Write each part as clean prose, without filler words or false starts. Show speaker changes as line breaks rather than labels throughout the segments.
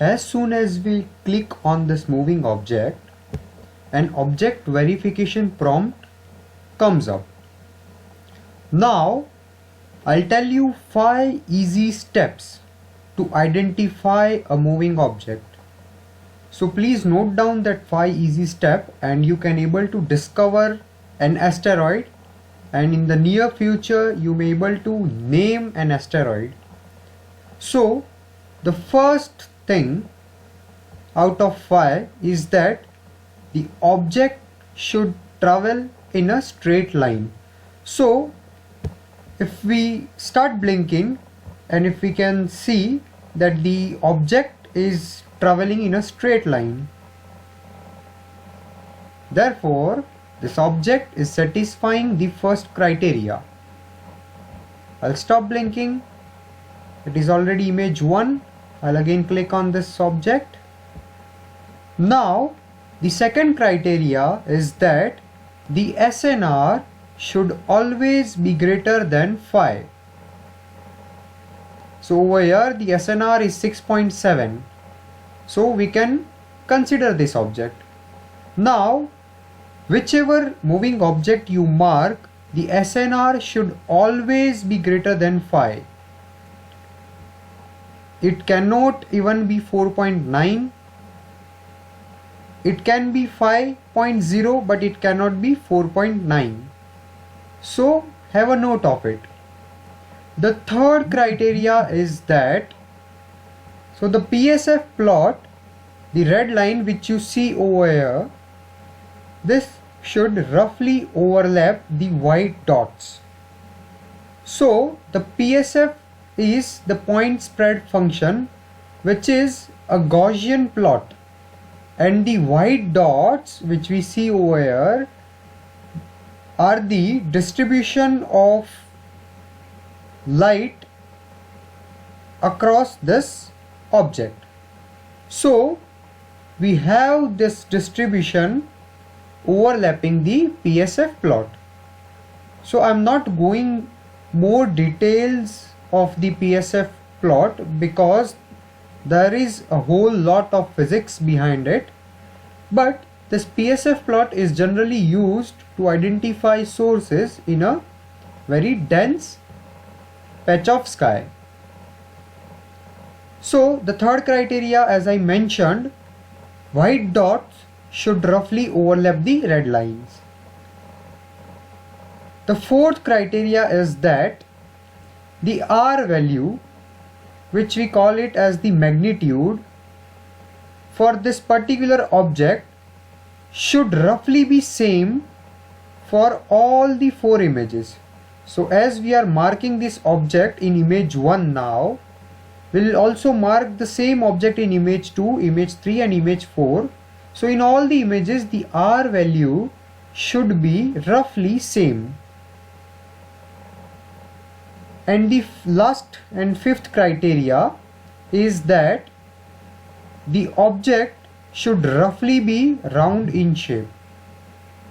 as soon as we click on this moving object, an object verification prompt comes up. Now I'll tell you 5 easy steps to identify a moving object. So please note down that 5 easy steps and you can able to discover an asteroid, and in the near future you may able to name an asteroid. So the first thing out of 5 is that the object should travel in a straight line. So if we start blinking and if we can see that the object is traveling in a straight line, therefore this object is satisfying the first criteria. I'll stop blinking. It is already image 1. I'll again click on this object. Now the second criteria is that the SNR should always be greater than 5. So over here the SNR is 6.7. So we can consider this object. Now whichever moving object you mark, the SNR should always be greater than 5. It cannot even be 4.9. It can be 5.0, but it cannot be 4.9. So have a note of it. The third criteria is that, so the PSF plot, the red line which you see over here, this should roughly overlap the white dots. So the PSF is the point spread function, which is a Gaussian plot, and the white dots which we see over here are the distribution of light across this object. So we have this distribution overlapping the PSF plot. So I'm not going more details of the PSF plot because there is a whole lot of physics behind it, but this PSF plot is generally used to identify sources in a very dense patch of sky. So the third criteria, as I mentioned, white dots should roughly overlap the red lines. The fourth criteria is that the R value, which we call it as the magnitude, for this particular object should roughly be same for all the 4 images. So as we are marking this object in image 1 now, we will also mark the same object in image 2, image 3 and image 4. So in all the images the R value should be roughly same. And the last and fifth criteria is that the object should roughly be round in shape.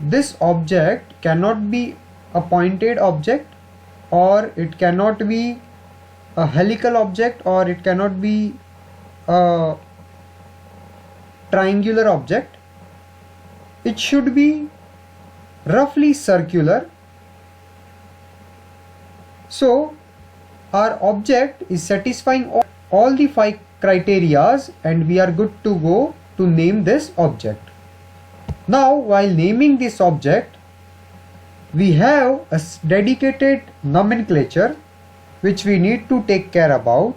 This object cannot be a pointed object, or it cannot be a helical object, or it cannot be a triangular object. It should be roughly circular. So our object is satisfying all the 5 criterias and we are good to go to name this object. Now while naming this object, we have a dedicated nomenclature which we need to take care about,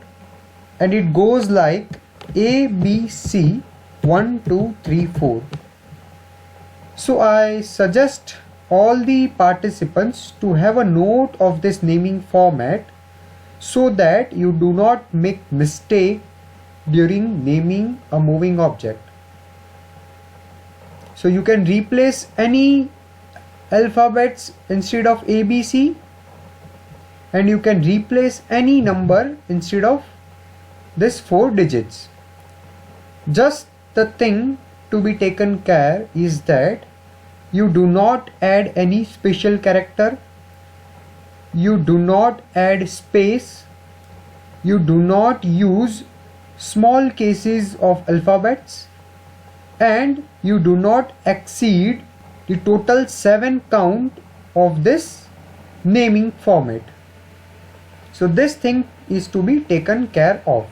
and it goes like A, B, C, 1, 2, 3, 4. So I suggest all the participants to have a note of this naming format so that you do not make mistake during naming a moving object. So you can replace any alphabets instead of A, B, C, and you can replace any number instead of this 4 digits. Just the thing to be taken care is that you do not add any special character, you do not add space, you do not use small cases of alphabets, and you do not exceed the total 7 count of this naming format. So this thing is to be taken care of.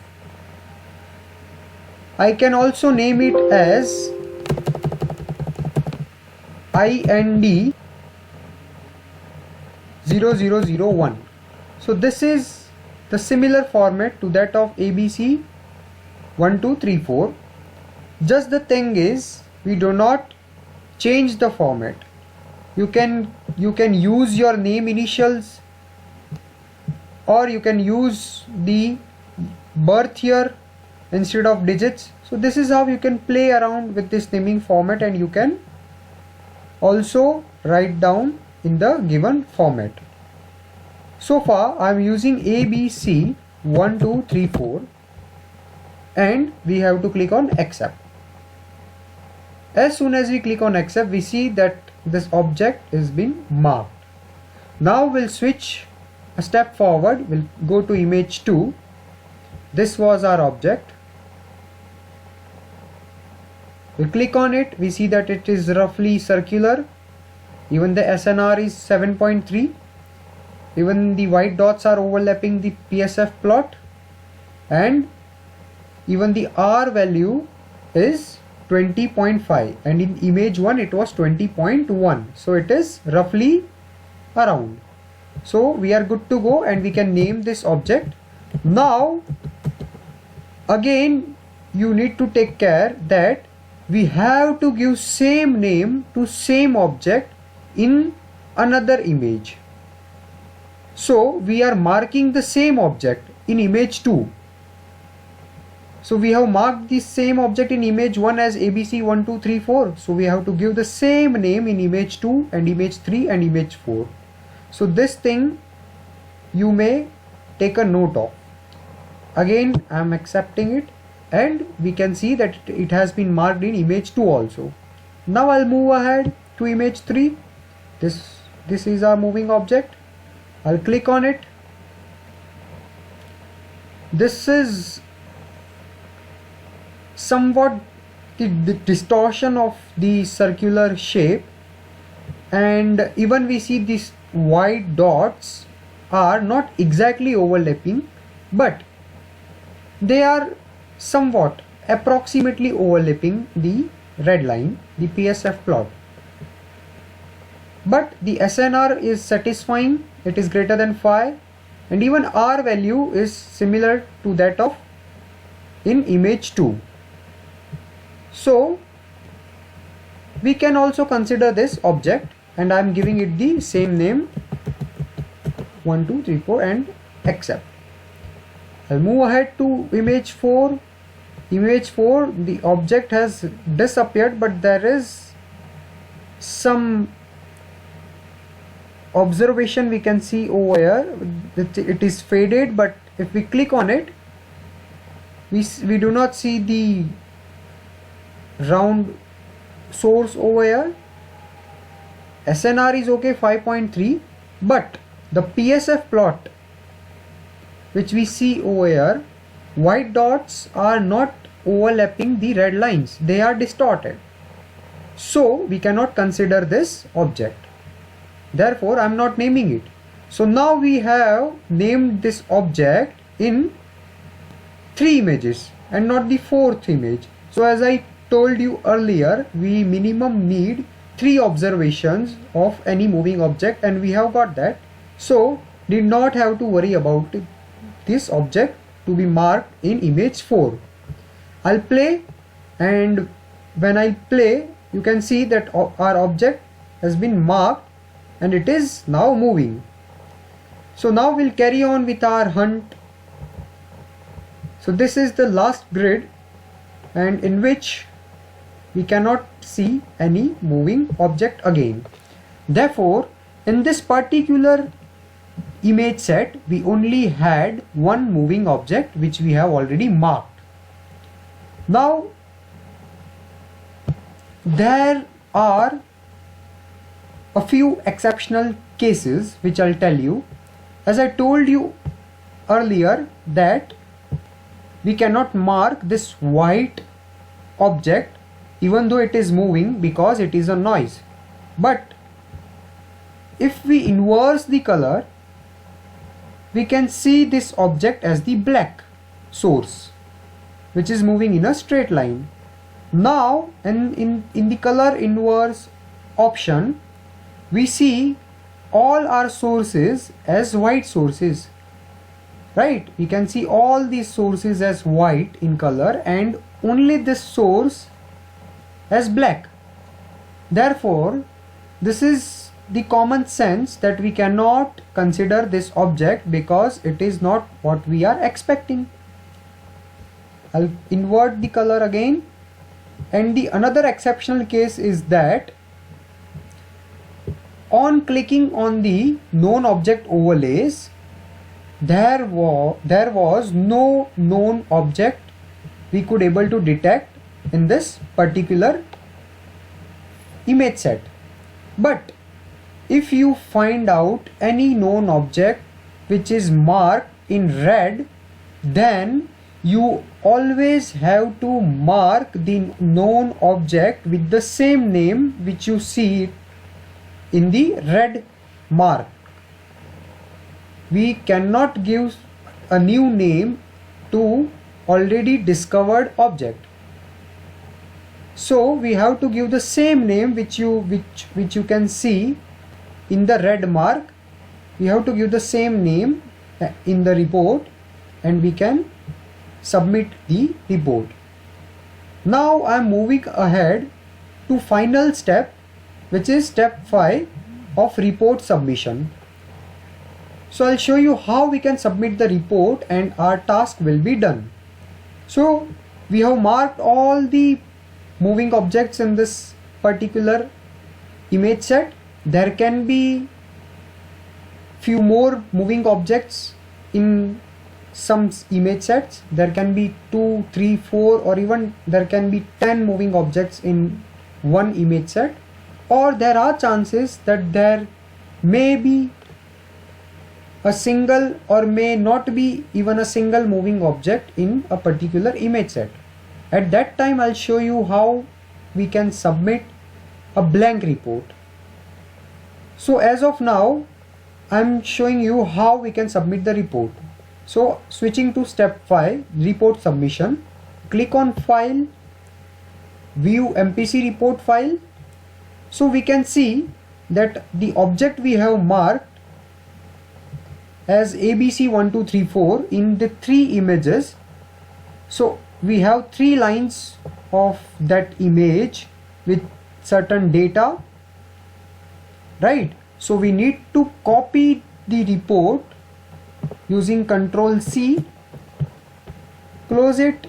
I can also name it as IND 0001. So this is the similar format to that of ABC 1 2 3 4. Just the thing is, we do not change the format. You can use your name initials, or you can use the birth year instead of digits. So this is how you can play around with this naming format, and you can also write down in the given format. So far I am using ABC 1 2 3 4, and we have to click on accept. As soon as we click on accept, we see that this object is been marked. Now we'll switch a step forward. We'll go to image 2. This was our object. We click on it. We see that it is roughly circular. Even the SNR is 7.3. Even the white dots are overlapping the PSF plot, and even the R value is 20.5, and in image 1 it was 20.1. so it is roughly around. So we are good to go, and we can name this object. Now again you need to take care that we have to give same name to same object in another image. So we are marking the same object in image 2. So we have marked the same object in image 1 as ABC 1 2 3 4. So we have to give the same name in image 2 and image 3 and image 4. So this thing you may take a note of. Again I am accepting it, and we can see that it has been marked in image 2 also. Now I'll move ahead to image 3. This is our moving object. I'll click on it. This is somewhat the distortion of the circular shape, and even we see these white dots are not exactly overlapping, but they are somewhat approximately overlapping the red line, the PSF plot. But the SNR is satisfying. It is greater than 5, and even R value is similar to that of in image 2. So we can also consider this object, and I am giving it the same name 1 2 3 4 and accept. I'll move ahead to image 4. Image 4, the object has disappeared, but there is some observation we can see over here. It is faded, but if we click on it, we do not see the round source over here. SNR is okay, 5.3, but the PSF plot which we see over here, white dots are not overlapping the red lines, they are distorted. So we cannot consider this object. Therefore I am not naming it. So now we have named this object in 3 images and not the 4th image. So as I told you earlier, we minimum need 3 observations of any moving object, and we have got that. So did not have to worry about this object to be marked in image 4. I'll play, and when I play you can see that our object has been marked and it is now moving. So now we'll carry on with our hunt. So this is the last grid, and in which we cannot see any moving object again. Therefore in this particular image set we only had one moving object which we have already marked. Now there are a few exceptional cases which I'll tell you. As I told you earlier that we cannot mark this white object even though it is moving because it is a noise. But if we inverse the color, we can see this object as the black source which is moving in a straight line. Now in the color inverse option, we see all our sources as white sources, right? We can see all these sources as white in color and only this source as black. Therefore, this is the common sense that we cannot consider this object because it is not what we are expecting. I'll invert the color again. And the another exceptional case is that on clicking on the known object overlays, there was no known object we could able to detect in this particular image set. But if you find out any known object which is marked in red, then you always have to mark the known object with the same name which you see in the red mark. We cannot give a new name to already discovered object. So we have to give the same name which you can see in the red mark. We have to give the same name in the report and we can submit the report. Now I am moving ahead to final step, which is step 5 of report submission. So I'll show you how we can submit the report and our task will be done. So we have marked all the moving objects in this particular image set. There can be few more moving objects in some image sets. There can be 2, 3, 4 or even there can be 10 moving objects in one image set, or there are chances that there may be a single or may not be even a single moving object in a particular image set. At that time I'll show you how we can submit a blank report. So as of now I'm showing you how we can submit the report. So switching to step 5, report submission, click on file, view MPC report file. So we can see that the object we have marked as ABC1234 in the 3 images. So we have 3 lines of that image with certain data, right? So we need to copy the report using Ctrl C, close it